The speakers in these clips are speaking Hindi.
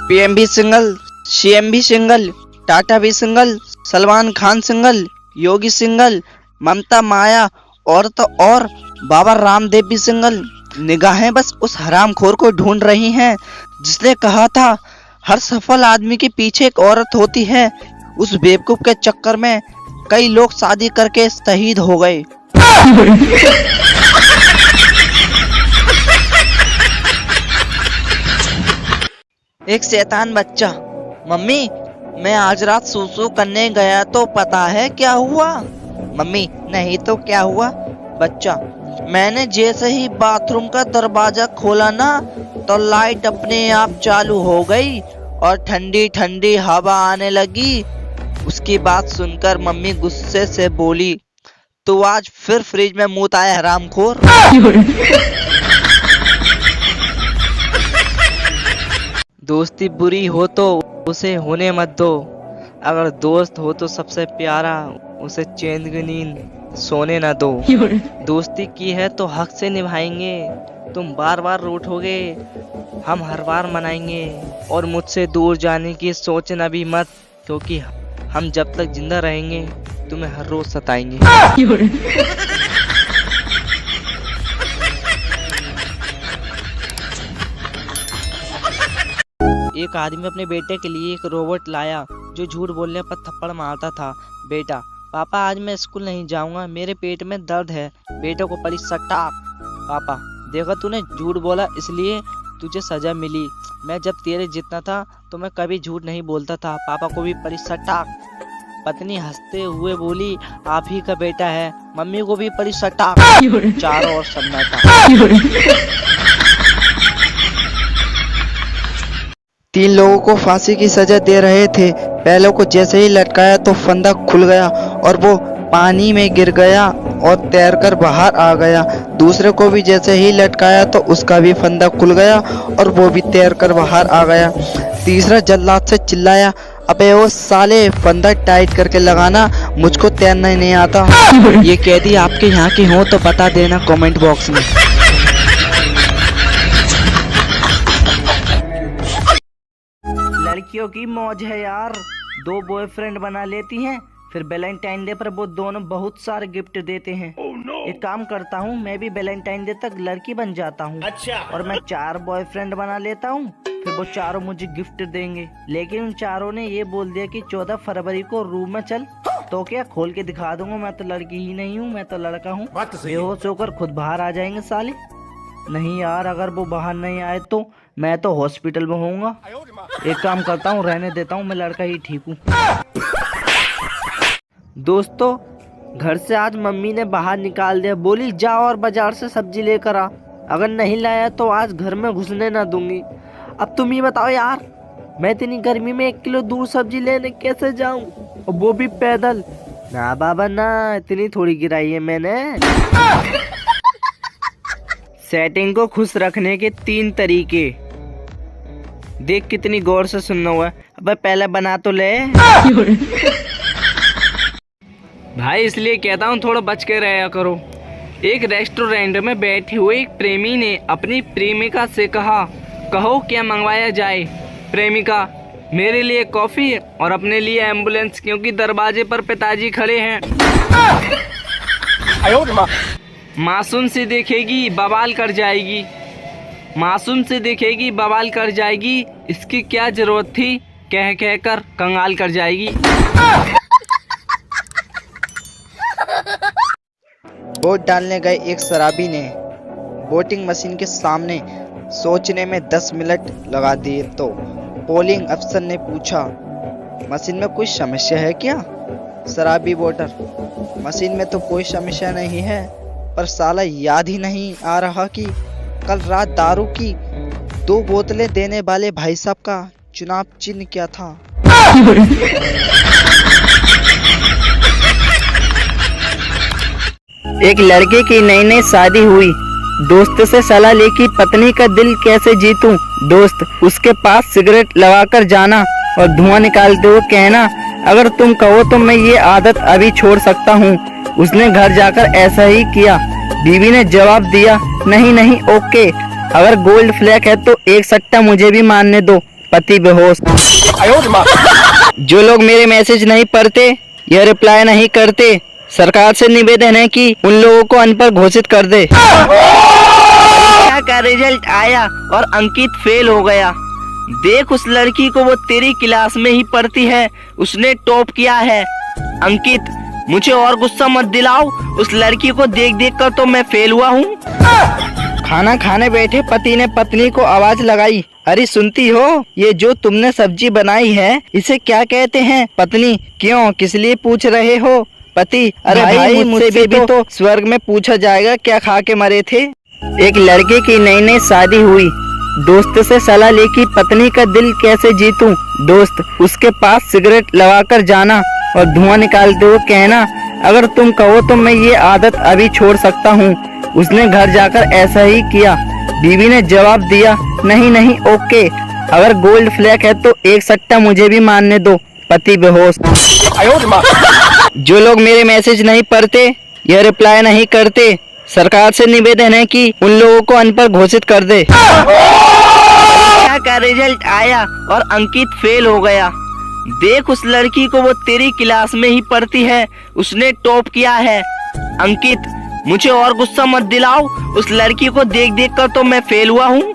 पीएम भी सिंगल, सीएम भी सिंगल, टाटा भी सिंगल, सलमान खान सिंगल, योगी सिंगल, ममता माया और तो और बाबा रामदेव भी सिंगल। निगाहें बस उस हरामखोर को ढूंढ रही हैं जिसने कहा था हर सफल आदमी के पीछे एक औरत होती है। उस बेवकूफ के चक्कर में कई लोग शादी करके शहीद हो गए। एक शैतान बच्चा, मम्मी मैं आज रात सूसू करने गया तो पता है क्या हुआ? मम्मी नहीं तो क्या हुआ? बच्चा मैंने जैसे ही बाथरूम का दरवाजा खोला ना तो लाइट अपने आप चालू हो गई और ठंडी ठंडी हवा आने लगी। उसकी बात सुनकर मम्मी गुस्से से बोली, तू आज फिर फ्रिज में मुत आया हरामखोर। दोस्ती बुरी हो तो उसे होने मत दो, अगर दोस्त हो तो सबसे प्यारा उसे चैन की नींद सोने ना दो। दोस्ती की है तो हक से निभाएंगे, तुम बार बार रूठोगे हम हर बार मनाएंगे। और मुझसे दूर जाने की सोचना भी मत, क्योंकि हम जब तक जिंदा रहेंगे तुम्हें हर रोज सताएंगे। एक आदमी अपने बेटे के लिए एक रोबोट लाया जो झूठ बोलने पर थप्पड़ मारता था। बेटा, पापा आज मैं स्कूल नहीं जाऊंगा, मेरे पेट में दर्द है। बेटे को पड़ी सटाक। पापा, देखा तूने झूठ बोला इसलिए तुझे सजा मिली। मैं जब तेरे जितना था तो मैं कभी झूठ नहीं बोलता था। पापा को भी पड़ी सटाक। पत्नी हंसते हुए बोली, आप ही का बेटा है। मम्मी को भी पड़ी सटाक। चारों ओर सन्नाटा। 3 लोगों को फांसी की सजा दे रहे थे। पहले को जैसे ही लटकाया तो फंदा खुल गया और वो पानी में गिर गया और तैरकर बाहर आ गया। दूसरे को भी जैसे ही लटकाया तो उसका भी फंदा खुल गया और वो भी तैरकर बाहर आ गया। तीसरा जल्लाद से चिल्लाया, अबे ओ साले, फंदा टाइट करके लगाना, मुझको तैरना ही नहीं आता। ये कैदी आपके यहाँ के हो तो बता देना कमेंट बॉक्स में। लड़कियों की मौज है यार, 2 बॉयफ्रेंड बना लेती हैं, फिर वैलेंटाइन डे पर वो दोनों बहुत सारे गिफ्ट देते हैं। एक काम करता हूँ, मैं भी वैलेंटाइन डे तक लड़की बन जाता हूँ। अच्छा। और मैं 4 बॉयफ्रेंड बना लेता हूँ, फिर वो चारों मुझे गिफ्ट देंगे। लेकिन उन चारों ने ये बोल दिया कि 14 फरवरी को रूम में चल, तो क्या खोल के दिखा दूंगा मैं तो लड़की ही नहीं हूँ, मैं तो लड़का हूँ। बेहोश होकर खुद बाहर आ जाएंगे साले। नहीं यार, अगर वो बाहर नहीं आए तो मैं तो हॉस्पिटल में होऊंगा। एक काम करता हूँ, रहने देता हूँ, मैं लड़का ही ठीक हूँ। दोस्तों, घर से आज मम्मी ने बाहर निकाल दिया, बोली जा और बाजार से सब्जी लेकर आ, अगर नहीं लाया तो आज घर में घुसने ना दूंगी। अब तुम ही बताओ यार, मैं इतनी गर्मी में 1 किलो दूर सब्जी लेने कैसे जाऊं, और वो भी पैदल? ना बाबा ना, इतनी थोड़ी गिराई है मैंने। सेटिंग को खुश रखने के 3 तरीके। देख कितनी गौर से सुनना हुआ। अबे पहले बना तो ले। भाई इसलिए कहता हूँ थोड़ा बच के रहा करो। एक रेस्टोरेंट में बैठे हुए एक प्रेमी ने अपनी प्रेमिका से कहा, कहो क्या मंगवाया जाए? प्रेमिका, मेरे लिए कॉफी और अपने लिए एम्बुलेंस, क्योंकि दरवाजे पर पिताजी खड़े हैं। मासूम से देखेगी बवाल कर जाएगी, मासूम से देखेगी बवाल कर जाएगी, इसकी क्या जरूरत थी, कह कह कर कंगाल कर जाएगी। वोट डालने गए एक शराबी ने वोटिंग मशीन के सामने सोचने में 10 मिनट लगा दिए तो पोलिंग अफसर ने पूछा, मशीन में कोई समस्या है क्या? शराबी वोटर, मशीन में तो कोई समस्या नहीं है, पर साला याद ही नहीं आ रहा कि कल रात दारू की 2 बोतलें देने वाले भाई साहब का चुनाव चिन्ह क्या था? एक लड़के की नई नई शादी हुई, दोस्त से सलाह ली कि पत्नी का दिल कैसे जीतूं। दोस्त, उसके पास सिगरेट लगाकर जाना और धुआं निकालते हुए कहना, अगर तुम कहो तो मैं ये आदत अभी छोड़ सकता हूँ। उसने घर जाकर ऐसा ही किया। बीवी ने जवाब दिया, नहीं नहीं ओके, अगर गोल्ड फ्लैग है तो एक सट्टा मुझे भी मारने दो, पति बेहोश। जो लोग मेरे मैसेज नहीं पढ़ते या रिप्लाई नहीं करते, सरकार से निवेदन है कि उन लोगों को अनपढ़ घोषित कर दे। परीक्षा का रिजल्ट आया और अंकित फेल हो गया। देख उस लड़की को, वो तेरी क्लास में ही पढ़ती है, उसने टॉप किया है। अंकित, मुझे और गुस्सा मत दिलाओ, उस लड़की को देख देख कर तो मैं फेल हुआ हूँ। खाना खाने बैठे पति ने पत्नी को आवाज लगाई, अरे सुनती हो, ये जो तुमने सब्जी बनाई है इसे क्या कहते हैं? पत्नी, क्यों, किस लिए पूछ रहे हो? पति, अरे भाई मुझसे भी तो स्वर्ग में पूछा जाएगा क्या खा के मरे थे। एक लड़के की नई नई शादी हुई, दोस्त से सलाह ली कि पत्नी का दिल कैसे जीतूं। दोस्त, उसके पास सिगरेट लगाकर जाना और धुआं निकालते हुए कहना, अगर तुम कहो तो मैं ये आदत अभी छोड़ सकता हूँ। उसने घर जाकर ऐसा ही किया। बीवी ने जवाब दिया, नहीं नहीं ओके, अगर गोल्ड फ्लैग है तो एक सट्टा मुझे भी मारने दो। पति बेहोश। जो लोग मेरे मैसेज नहीं पढ़ते या रिप्लाई नहीं करते, सरकार से निवेदन है कि उन लोगों को अनपढ़ घोषित कर दे। परीक्षा का रिजल्ट आया और अंकित फेल हो गया। देख उस लड़की को, वो तेरी क्लास में ही पढ़ती है, उसने टॉप किया है। अंकित, मुझे और गुस्सा मत दिलाओ, उस लड़की को देख देख कर तो मैं फेल हुआ हूँ।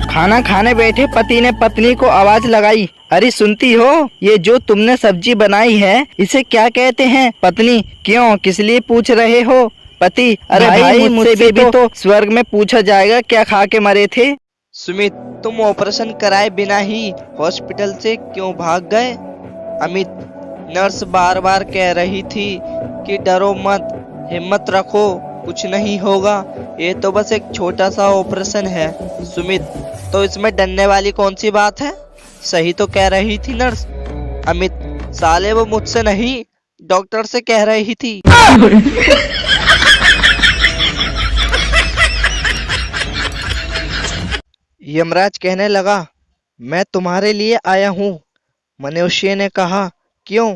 खाना खाने बैठे पति ने पत्नी को आवाज लगाई, अरे सुनती हो, ये जो तुमने सब्जी बनाई है इसे क्या कहते हैं? पत्नी, क्यों, किस लिए पूछ रहे हो? पति, अरे भाई मुझसे भी तो स्वर्ग में पूछा जाएगा क्या खा के मरे थे। सुमित, तुम ऑपरेशन कराए बिना ही हॉस्पिटल से क्यों भाग गए? अमित, नर्स बार बार कह रही थी कि डरो मत, हिम्मत रखो, कुछ नहीं होगा, ये तो बस एक छोटा सा ऑपरेशन है। सुमित, तो इसमें डरने वाली कौन सी बात है? सही तो कह रही थी नर्स। अमित, साले वो मुझसे नहीं, डॉक्टर से कह रही थी। यमराज कहने लगा, मैं तुम्हारे लिए आया हूँ। मनुष्य ने कहा, क्यों,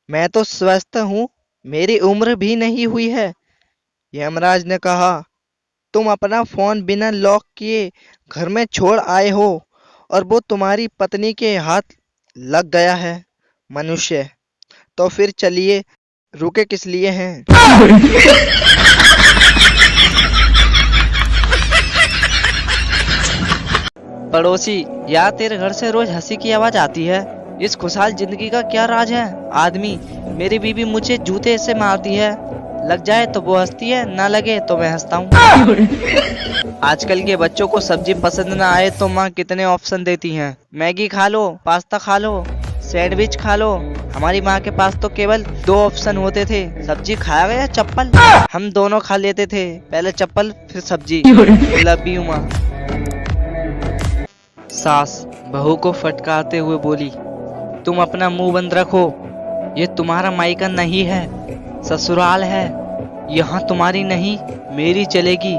मैं तो स्वस्थ हूँ, मेरी उम्र भी नहीं हुई है। यमराज ने कहा, तुम अपना फोन बिना लॉक किए घर में छोड़ आए हो और वो तुम्हारी पत्नी के हाथ लग गया है। मनुष्य, तो फिर चलिए, रुके किस लिए हैं? पड़ोसी, यार तेरे घर से रोज हंसी की आवाज आती है, इस खुशहाल जिंदगी का क्या राज है? आदमी, मेरी बीवी मुझे जूते से मारती है, लग जाए तो वो हंसती है, ना लगे तो मैं हंसता हूँ। आजकल के बच्चों को सब्जी पसंद ना आए तो माँ कितने ऑप्शन देती हैं, मैगी खा लो, पास्ता खा लो, सैंडविच खा लो। हमारी माँ के पास तो केवल 2 ऑप्शन होते थे, सब्जी खाया गया चप्पल। हम दोनों खा लेते थे, पहले चप्पल फिर सब्जी। लव यू माँ। सास बहू को फटकारते हुए बोली, तुम अपना मुंह बंद रखो, ये तुम्हारा मायका नहीं है, ससुराल है, यहाँ तुम्हारी नहीं मेरी चलेगी।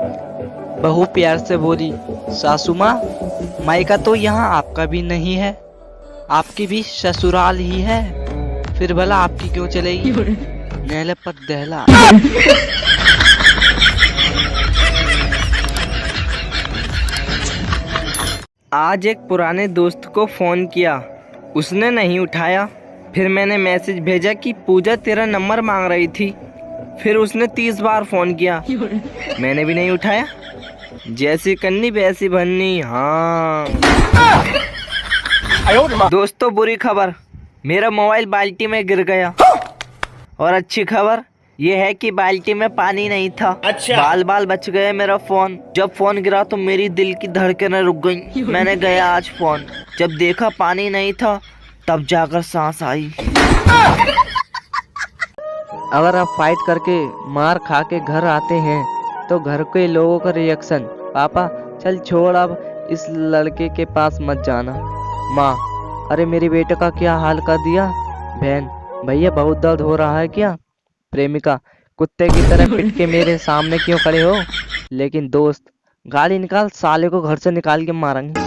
बहू प्यार से बोली, सासू माँ, मायका तो यहाँ आपका भी नहीं है, आपकी भी ससुराल ही है, फिर भला आपकी क्यों चलेगी? नहले पर दहला। आज एक पुराने दोस्त को फोन किया, उसने नहीं उठाया। फिर मैंने मैसेज भेजा कि पूजा तेरा नंबर मांग रही थी। फिर उसने 30 बार फोन किया, मैंने भी नहीं उठाया। जैसी करनी वैसी बननी। हाँ दोस्तों, बुरी खबर, मेरा मोबाइल बाल्टी में गिर गया। और अच्छी खबर ये है कि बाल्टी में पानी नहीं था। अच्छा। बाल बाल बच गए मेरा फोन। जब फोन गिरा तो मेरी दिल की धड़कनें रुक गईं। मैंने गया आज फोन, जब देखा पानी नहीं था तब जाकर सांस आई। अगर आप फाइट करके मार खा के घर आते हैं तो घर के लोगों का रिएक्शन, पापा चल छोड़, अब इस लड़के के पास मत जाना। माँ, अरे मेरे बेटे का क्या हाल कर दिया। बहन, भैया बहुत दर्द हो रहा है क्या। प्रेमिका, कुत्ते की तरह पिट के मेरे सामने क्यों खड़े हो। लेकिन दोस्त, गाली निकाल, साले को घर से निकाल के मारेंगे।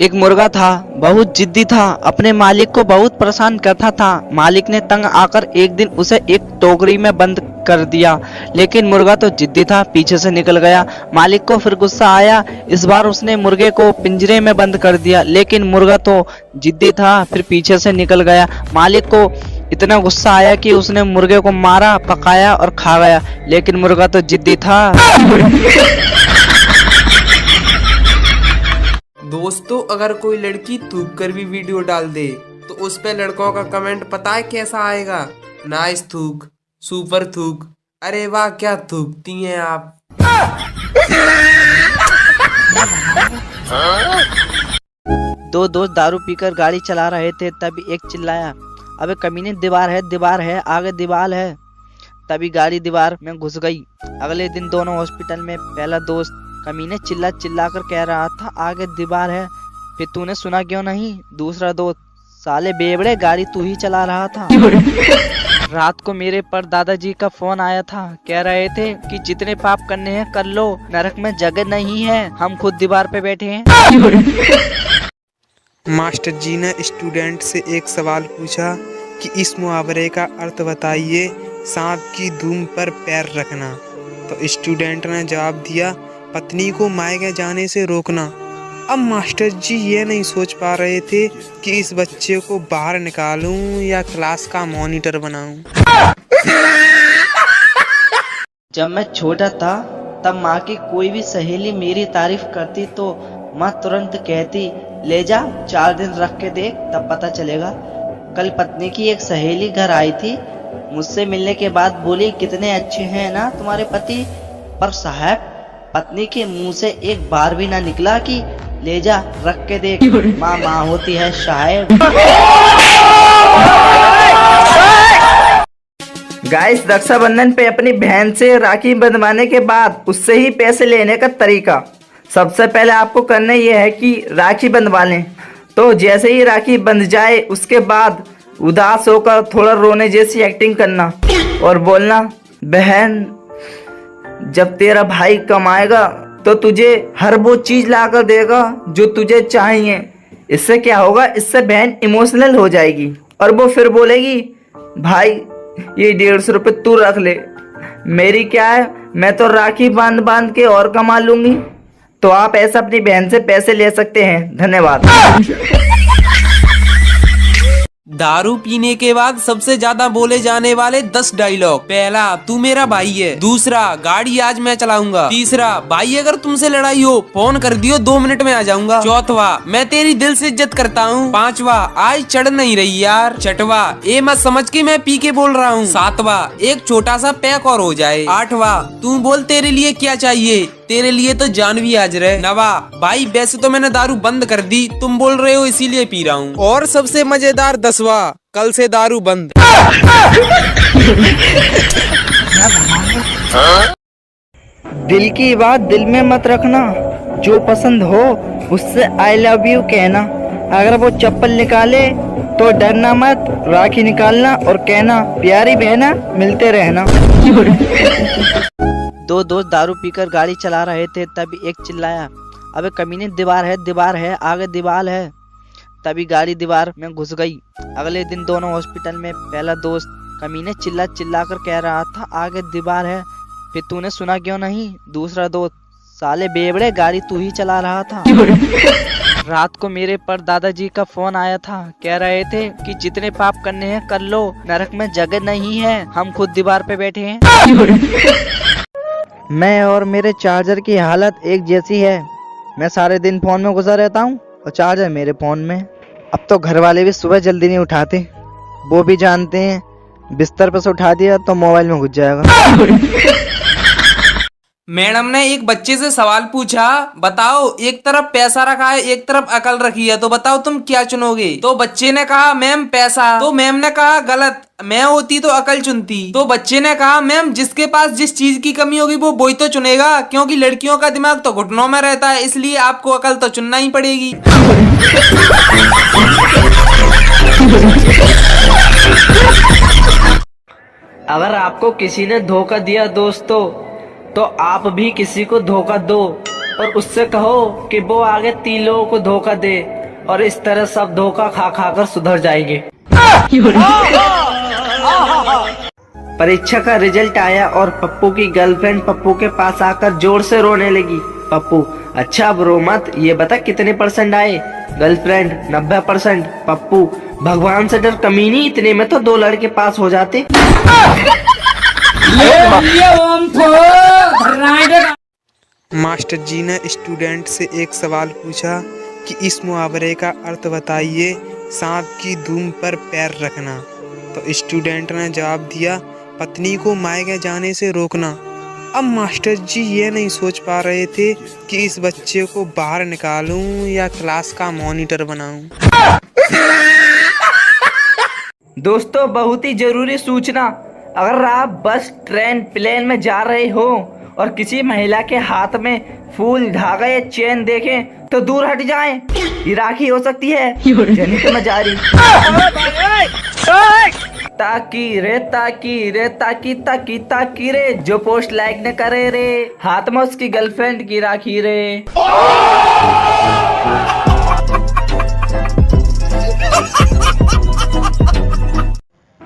एक मुर्गा था, बहुत जिद्दी था, अपने मालिक को बहुत परेशान करता था। मालिक ने तंग आकर एक दिन उसे एक टोकरी में बंद कर दिया, लेकिन मुर्गा तो जिद्दी था, पीछे से निकल गया। मालिक को फिर गुस्सा आया, इस बार उसने मुर्गे को पिंजरे में बंद कर दिया, लेकिन मुर्गा तो जिद्दी था, फिर पीछे से निकल गया। मालिक को इतना गुस्सा आया कि उसने मुर्गे को मारा, पकाया और खा गया, लेकिन मुर्गा तो जिद्दी था। दोस्तों, अगर कोई लड़की थूक कर भी वीडियो डाल दे तो उस पे लड़कों का कमेंट पता है कैसा आएगा? नाइस थूक, सुपर थूक, अरे वाह क्या थूकती हैं आप। दो दोस्त दारू पीकर गाड़ी चला रहे थे, तभी एक चिल्लाया, अबे कमीने दीवार है, आगे दीवार है। तभी गाड़ी दीवार में घुस गई। अगले दिन दोनों हॉस्पिटल में। पहला दोस्त कमीने चिल्ला कर कह रहा था, आगे दीवार है, फिर तूने सुना क्यों नहीं? दूसरा दोस्त, साले बेवड़े, गाड़ी तू ही चला रहा था। रात को मेरे पर दादाजी का फोन आया था, कह रहे थे कि जितने पाप करने हैं कर लो, नरक में जगह नहीं है, हम खुद दीवार पे बैठे हैं। मास्टर जी ने स्टूडेंट से एक सवाल पूछा कि इस मुहावरे का अर्थ बताइए, सांप की धूम पर पैर रखना। तो स्टूडेंट ने जवाब दिया, पत्नी को मायके जाने से रोकना। अब मास्टर जी ये नहीं सोच पा रहे थे कि इस बच्चे को बाहर निकालूं या क्लास का मॉनिटर बनाऊं। जब मैं छोटा था तब माँ की कोई भी सहेली मेरी तारीफ करती तो माँ तुरंत कहती, ले जा 4 दिन रख के देख, तब पता चलेगा। कल पत्नी की एक सहेली घर आई थी, मुझसे मिलने के बाद बोली, कितने अच्छे हैं ना तुम्हारे पति। पर साहब, पत्नी के मुंह से एक बार भी ना निकला कि ले जा रख के देख। माँ माँ होती है साहब। गाइस, रक्षाबंधन पे अपनी बहन से राखी बंधवाने के बाद उससे ही पैसे लेने का तरीका। सबसे पहले आपको करना यह है कि राखी बंधवा लें। तो जैसे ही राखी बंध जाए उसके बाद उदास होकर थोड़ा रोने जैसी एक्टिंग करना और बोलना, बहन जब तेरा भाई कमाएगा तो तुझे हर वो चीज ला कर देगा जो तुझे चाहिए। इससे क्या होगा, इससे बहन इमोशनल हो जाएगी और वो फिर बोलेगी, भाई ये 150 रुपये तू रख ले, मेरी क्या है, मैं तो राखी बांध बांध के और कमा लूंगी। तो आप ऐसा अपनी बहन से पैसे ले सकते हैं। धन्यवाद। दारू पीने के बाद सबसे ज्यादा बोले जाने वाले 10 डायलॉग। पहला, तू मेरा भाई है। दूसरा, गाड़ी आज मैं चलाऊंगा। तीसरा, भाई अगर तुमसे लड़ाई हो फोन कर दियो, 2 मिनट में आ जाऊंगा। चौथवा, मैं तेरी दिल से इज्जत करता हूँ। पांचवा, आज चढ़ नहीं रही यार। छठवा, ये मत समझ के मैं पी के बोल रहा हूँ। सातवा, एक छोटा सा पैक और हो जाए। आठवा, तू बोल तेरे लिए क्या चाहिए, तेरे लिए तो जान भी हाजिर है। नवा, भाई वैसे तो मैंने दारू बंद कर दी, तुम बोल रहे हो इसीलिए पी रहा हूँ। और सबसे मजेदार 10वां, कल से दारू बंद। दिल की बात दिल में मत रखना, जो पसंद हो उससे आई लव यू कहना। अगर वो चप्पल निकाले तो डरना मत, राखी निकालना और कहना, प्यारी बहना मिलते रहना। दो दोस्त दारू पीकर गाड़ी चला रहे थे, तभी एक चिल्लाया, अबे कमीने दीवार है, आगे दीवार है। तभी गाड़ी दीवार में घुस गई। अगले दिन दोनों हॉस्पिटल में। पहला दोस्त कमीने चिल्ला कर कह रहा था, आगे दीवार है, फिर तूने सुना क्यों नहीं? दूसरा दोस्त, साले बेवड़े, गाड़ी तू ही चला रहा था। रात को मेरे पर दादाजी का फोन आया था, कह रहे थे कि जितने पाप करने हैं कर लो, नरक में जगह नहीं है, हम खुद दीवार पे बैठे हैं। मैं और मेरे चार्जर की हालत एक जैसी है। मैं सारे दिन फोन में घुसा रहता हूँ और चार्जर मेरे फोन में। अब तो घर वाले भी सुबह जल्दी नहीं उठाते, वो भी जानते हैं बिस्तर पर से उठा दिया तो मोबाइल में घुस जाएगा। मैडम ने एक बच्चे से सवाल पूछा, बताओ एक तरफ पैसा रखा है एक तरफ अकल रखी है, तो बताओ तुम क्या चुनोगे? तो बच्चे ने कहा, मैम पैसा। तो मैम ने कहा, गलत, मैं होती तो अकल चुनती। तो बच्चे ने कहा, मैम जिसके पास जिस चीज की कमी होगी वो वही तो चुनेगा, क्योंकि लड़कियों का दिमाग तो घुटनों में रहता है, इसलिए आपको अकल तो चुनना ही पड़ेगी। अगर आपको किसी ने धोखा दिया दोस्तों, तो आप भी किसी को धोखा दो। और उससे कहो कि वो आगे 3 लोगों को धोखा दे और इस तरह सब धोखा खा खा कर सुधर जाएंगे। परीक्षा का रिजल्ट आया और पप्पू की गर्लफ्रेंड पप्पू के पास आकर जोर से रोने लगी। पप्पू, अच्छा अब रो मत, ये बता कितने % आए? गर्लफ्रेंड, 90%। पप्पू, भगवान से डर कमीनी, इतने में तो 2 लड़के पास हो जाते। मास्टर जी ने स्टूडेंट से एक सवाल पूछा कि इस मुहावरे का अर्थ बताइए, सांप की दुम पर पैर रखना। तो स्टूडेंट ने जवाब दिया, पत्नी को मायके जाने से रोकना। अब मास्टर जी ये नहीं सोच पा रहे थे कि इस बच्चे को बाहर निकालूं या क्लास का मॉनिटर बनाऊं। दोस्तों, बहुत ही जरूरी सूचना, अगर आप बस, ट्रेन, प्लेन में जा रहे हो और किसी महिला के हाथ में फूल, धागा या चेन देखें तो दूर हट जाएं। ये राखी हो सकती है, जनित में जारी। ताकी रे ताकी रे ताकी ताकी ताकी रे, जो पोस्ट लाइक न करे रे, हाथ में उसकी गर्लफ्रेंड की राखी रे।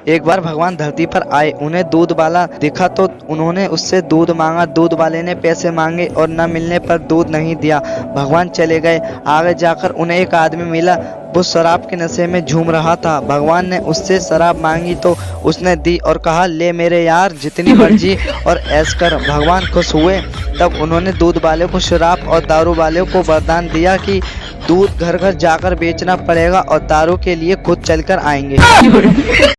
एक बार भगवान धरती पर आए, उन्हें दूध वाला दिखा तो उन्होंने उससे दूध मांगा। दूध वाले ने पैसे मांगे और न मिलने पर दूध नहीं दिया। भगवान चले गए। आगे जाकर उन्हें एक आदमी मिला, वो शराब के नशे में झूम रहा था। भगवान ने उससे शराब मांगी तो उसने दी और कहा, ले मेरे यार, जितनी मर्जी और ऐश कर। भगवान खुश हुए। तब उन्होंने दूध वाले को शराब और दारू वाले को वरदान दिया कि दूध घर घर जाकर बेचना पड़ेगा और दारू के लिए खुद चलकर आएंगे।